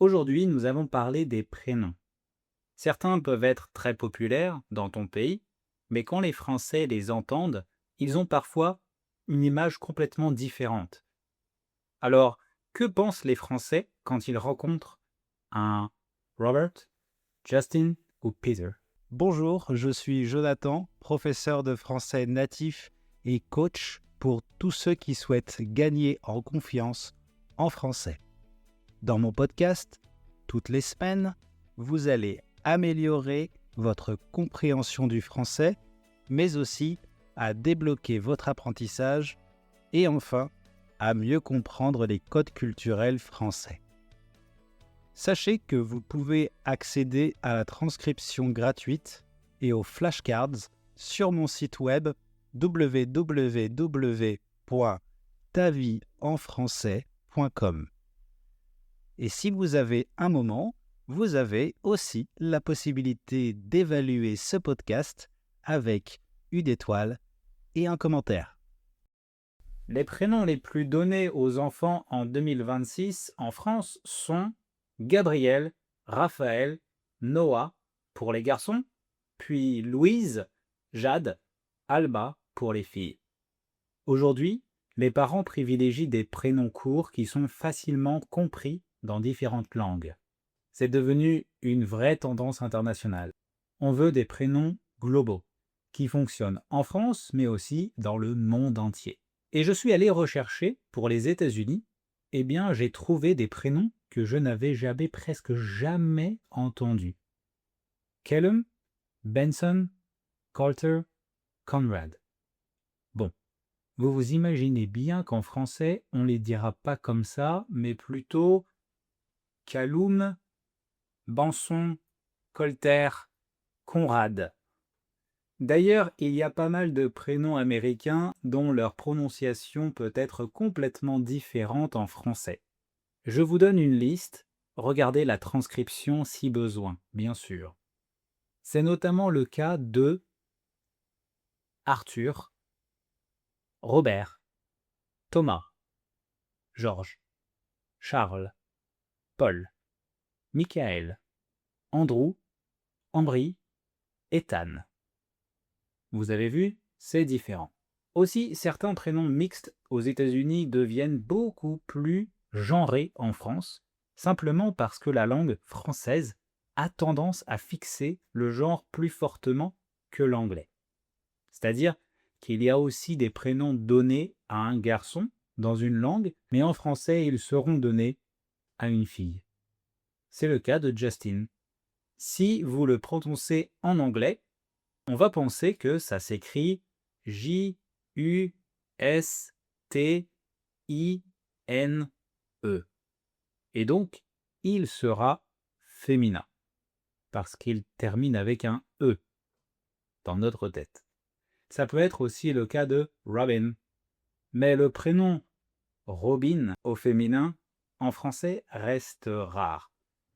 Aujourd'hui, nous allons parler des prénoms. Certains peuvent être très populaires dans ton pays, mais quand les Français les entendent, ils ont parfois une image complètement différente. Alors, que pensent les Français quand ils rencontrent un Robert, Justin ou Peter? Bonjour, je suis Jonathan, professeur de français natif et coach pour tous ceux qui souhaitent gagner en confiance en français. Dans mon podcast, toutes les semaines, vous allez améliorer votre compréhension du français, mais aussi à débloquer votre apprentissage et enfin à mieux comprendre les codes culturels français. Sachez que vous pouvez accéder à la transcription gratuite et aux flashcards sur mon site web www.tavieenfrançais.com. Et si vous avez un moment, vous avez aussi la possibilité d'évaluer ce podcast avec une étoile et un commentaire. Les prénoms les plus donnés aux enfants en 2026 en France sont Gabriel, Raphaël, Noah pour les garçons, puis Louise, Jade, Alba pour les filles. Aujourd'hui, les parents privilégient des prénoms courts qui sont facilement compris dans différentes langues. C'est devenu une vraie tendance internationale. On veut des prénoms globaux, qui fonctionnent en France, mais aussi dans le monde entier. Et je suis allé rechercher pour les États-Unis, eh bien j'ai trouvé des prénoms que je n'avais presque jamais entendus. Callum, Benson, Carter, Conrad. Bon, vous vous imaginez bien qu'en français, on ne les dira pas comme ça, mais plutôt Callum, Benson, Colter, Conrad. D'ailleurs, il y a pas mal de prénoms américains dont leur prononciation peut être complètement différente en français. Je vous donne une liste, regardez la transcription si besoin, bien sûr. C'est notamment le cas de Arthur, Robert, Thomas, Georges, Charles, Paul, Michael, Andrew, Ambry, Ethan. Vous avez vu, c'est différent. Aussi, certains prénoms mixtes aux États-Unis deviennent beaucoup plus genrés en France, simplement parce que la langue française a tendance à fixer le genre plus fortement que l'anglais. C'est-à-dire qu'il y a aussi des prénoms donnés à un garçon dans une langue, mais en français, ils seront donnés à une fille. C'est le cas de Justin. Si vous le prononcez en anglais, on va penser que ça s'écrit Justine. Et donc, il sera féminin, parce qu'il termine avec un E dans notre tête. Ça peut être aussi le cas de Robin, mais le prénom Robin au féminin, en français, reste rare.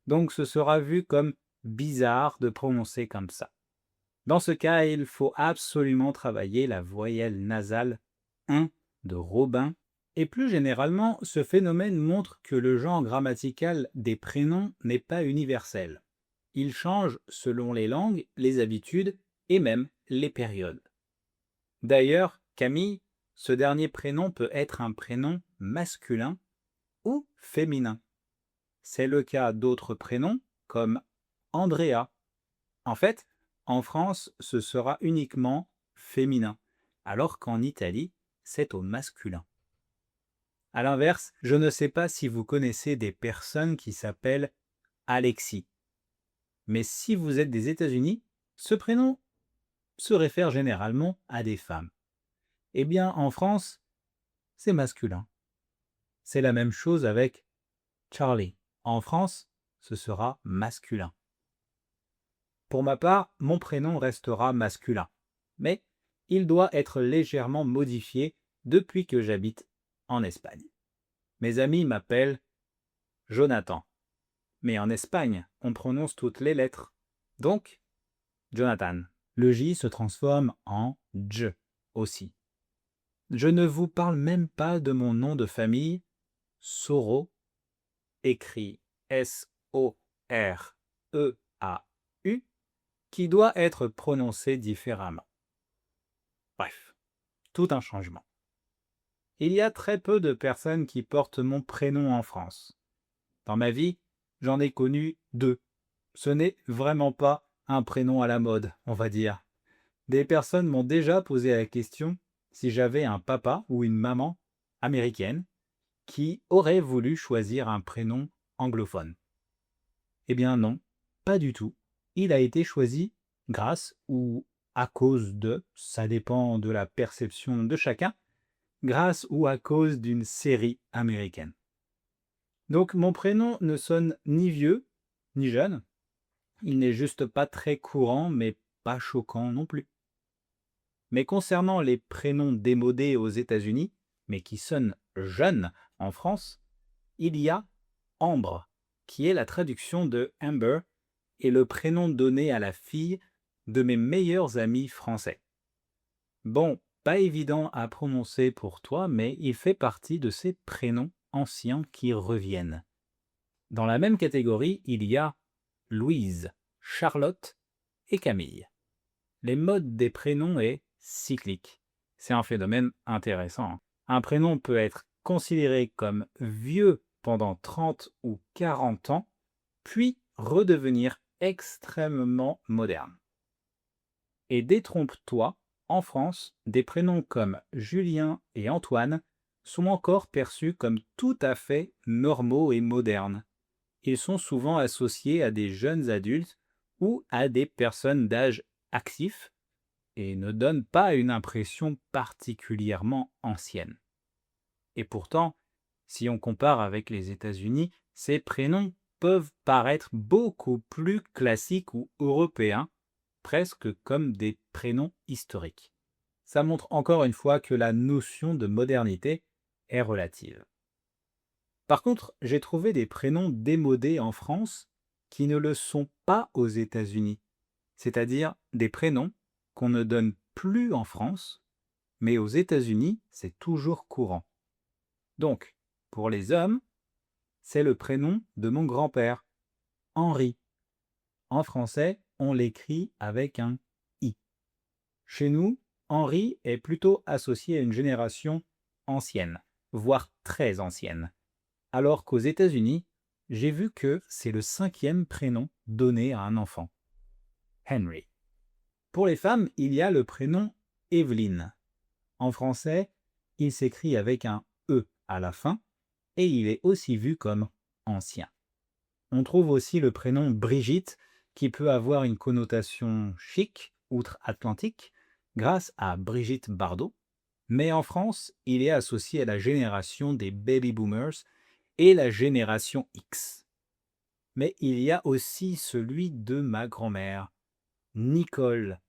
Donc ce sera vu comme bizarre de prononcer comme ça. Dans ce cas, il faut absolument travailler la voyelle nasale 1 de Robin. Et plus généralement, ce phénomène montre que le genre grammatical des prénoms n'est pas universel. Il change selon les langues, les habitudes et même les périodes. D'ailleurs, Camille, ce dernier prénom peut être un prénom masculin ou féminin. C'est le cas d'autres prénoms comme Andrea. En fait, en France, ce sera uniquement féminin, alors qu'en Italie, c'est au masculin. À l'inverse, je ne sais pas si vous connaissez des personnes qui s'appellent Alexis. Mais si vous êtes des États-Unis, ce prénom se réfère généralement à des femmes. Eh bien, en France, c'est masculin. C'est la même chose avec Charlie. En France, ce sera masculin. Pour ma part, mon prénom restera masculin, mais il doit être légèrement modifié depuis que j'habite en Espagne. Mes amis m'appellent Jonathan, mais en Espagne, on prononce toutes les lettres. Donc, Jonathan. Le J se transforme en J aussi. Je ne vous parle même pas de mon nom de famille, Soro, écrit O-R-E-A-U, qui doit être prononcé différemment. Bref, tout un changement. Il y a très peu de personnes qui portent mon prénom en France. Dans ma vie, j'en ai connu 2. Ce n'est vraiment pas un prénom à la mode, on va dire. Des personnes m'ont déjà posé la question si j'avais un papa ou une maman américaine qui aurait voulu choisir un prénom anglophone. Eh bien non, pas du tout. Il a été choisi grâce ou à cause de, ça dépend de la perception de chacun, grâce ou à cause d'une série américaine. Donc mon prénom ne sonne ni vieux, ni jeune. Il n'est juste pas très courant, mais pas choquant non plus. Mais concernant les prénoms démodés aux États-Unis, mais qui sonnent jeunes en France, il y a Ambre, qui est la traduction de Amber et le prénom donné à la fille de mes meilleurs amis français. Bon, pas évident à prononcer pour toi, mais il fait partie de ces prénoms anciens qui reviennent. Dans la même catégorie, il y a Louise, Charlotte et Camille. Les modes des prénoms est cyclique. C'est un phénomène intéressant. Un prénom peut être considéré comme vieux pendant 30 ou 40 ans, puis redevenir extrêmement moderne. Et détrompe-toi, en France, des prénoms comme Julien et Antoine sont encore perçus comme tout à fait normaux et modernes. Ils sont souvent associés à des jeunes adultes ou à des personnes d'âge actif et ne donnent pas une impression particulièrement ancienne. Et pourtant, si on compare avec les États-Unis, ces prénoms peuvent paraître beaucoup plus classiques ou européens, presque comme des prénoms historiques. Ça montre encore une fois que la notion de modernité est relative. Par contre, j'ai trouvé des prénoms démodés en France qui ne le sont pas aux États-Unis, c'est-à-dire des prénoms qu'on ne donne plus en France, mais aux États-Unis, c'est toujours courant. Donc, pour les hommes, c'est le prénom de mon grand-père, Henri. En français, on l'écrit avec un i. Chez nous, Henri est plutôt associé à une génération ancienne, voire très ancienne. Alors qu'aux États-Unis, j'ai vu que c'est le 5e prénom donné à un enfant, Henry. Pour les femmes, il y a le prénom Evelyne. En français, il s'écrit avec un E à la fin et il est aussi vu comme ancien. On trouve aussi le prénom Brigitte qui peut avoir une connotation chic outre-Atlantique grâce à Brigitte Bardot, mais en France, il est associé à la génération des baby boomers et la génération X. Mais il y a aussi celui de ma grand-mère, Nicole.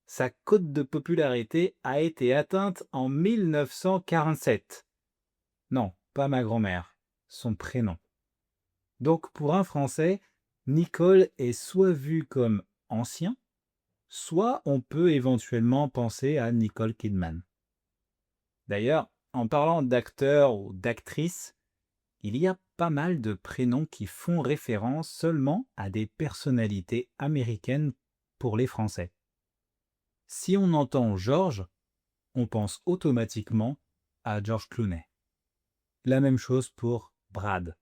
Sa cote de popularité a été atteinte en 1947. Non, pas ma grand-mère, son prénom. Donc pour un Français, Nicole est soit vu comme ancien, soit on peut éventuellement penser à Nicole Kidman. D'ailleurs, en parlant d'acteurs ou d'actrices, il y a pas mal de prénoms qui font référence seulement à des personnalités américaines pour les Français. Si on entend George, on pense automatiquement à George Clooney. La même chose pour Brad.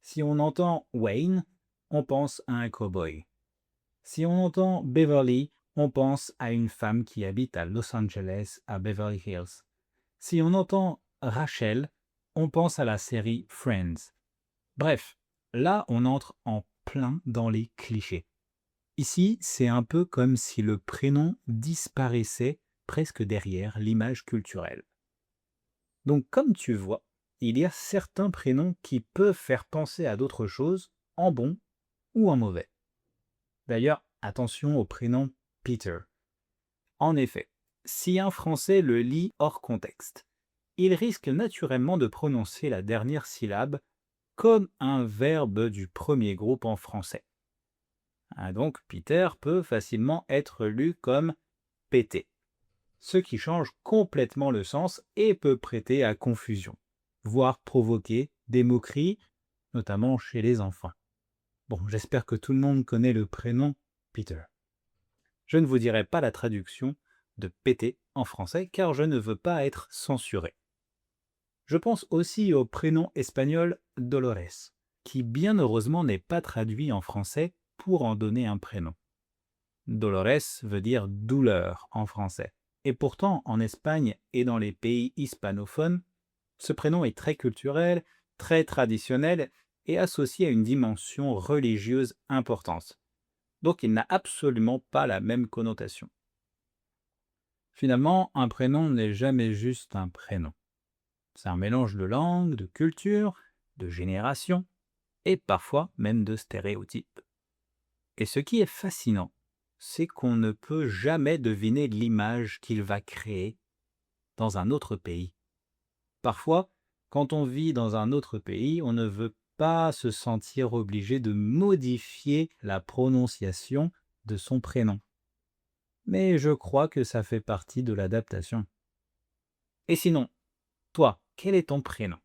Si on entend Wayne, on pense à un cow-boy. Si on entend Beverly, on pense à une femme qui habite à Los Angeles, à Beverly Hills. Si on entend Rachel, on pense à la série Friends. Bref, là on entre en plein dans les clichés. Ici, c'est un peu comme si le prénom disparaissait presque derrière l'image culturelle. Donc comme tu vois, il y a certains prénoms qui peuvent faire penser à d'autres choses, en bon ou en mauvais. D'ailleurs, attention au prénom Peter. En effet, si un Français le lit hors contexte, il risque naturellement de prononcer la dernière syllabe comme un verbe du premier groupe en français. Donc Peter peut facilement être lu comme péter, ce qui change complètement le sens et peut prêter à confusion, voire provoquer des moqueries, notamment chez les enfants. Bon, j'espère que tout le monde connaît le prénom Peter. Je ne vous dirai pas la traduction de péter en français car je ne veux pas être censuré. Je pense aussi au prénom espagnol Dolores, qui bien heureusement n'est pas traduit en français pour en donner un prénom. Dolores veut dire douleur en français. Et pourtant, en Espagne et dans les pays hispanophones, ce prénom est très culturel, très traditionnel et associé à une dimension religieuse importante. Donc il n'a absolument pas la même connotation. Finalement, un prénom n'est jamais juste un prénom. C'est un mélange de langue, de culture, de génération et parfois même de stéréotypes. Et ce qui est fascinant, c'est qu'on ne peut jamais deviner l'image qu'il va créer dans un autre pays. Parfois, quand on vit dans un autre pays, on ne veut pas se sentir obligé de modifier la prononciation de son prénom. Mais je crois que ça fait partie de l'adaptation. Et sinon, toi, quel est ton prénom?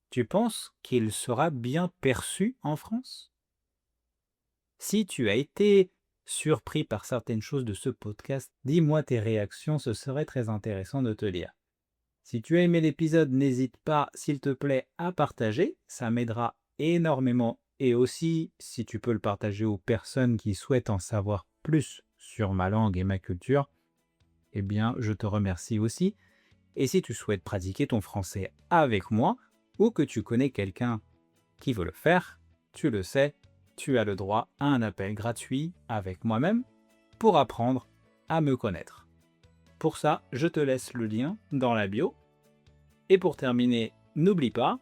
Tu penses qu'il sera bien perçu en France? Si tu as été surpris par certaines choses de ce podcast, dis-moi tes réactions, ce serait très intéressant de te lire. Si tu as aimé l'épisode, n'hésite pas, s'il te plaît, à partager, ça m'aidera énormément. Et aussi, si tu peux le partager aux personnes qui souhaitent en savoir plus sur ma langue et ma culture, eh bien, je te remercie aussi. Et si tu souhaites pratiquer ton français avec moi, ou que tu connais quelqu'un qui veut le faire, tu le sais, tu as le droit à un appel gratuit avec moi-même pour apprendre à me connaître. Pour ça, je te laisse le lien dans la bio. Et pour terminer, n'oublie pas,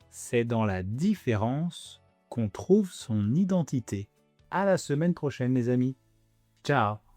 c'est dans la différence qu'on trouve son identité. À la semaine prochaine, les amis. Ciao!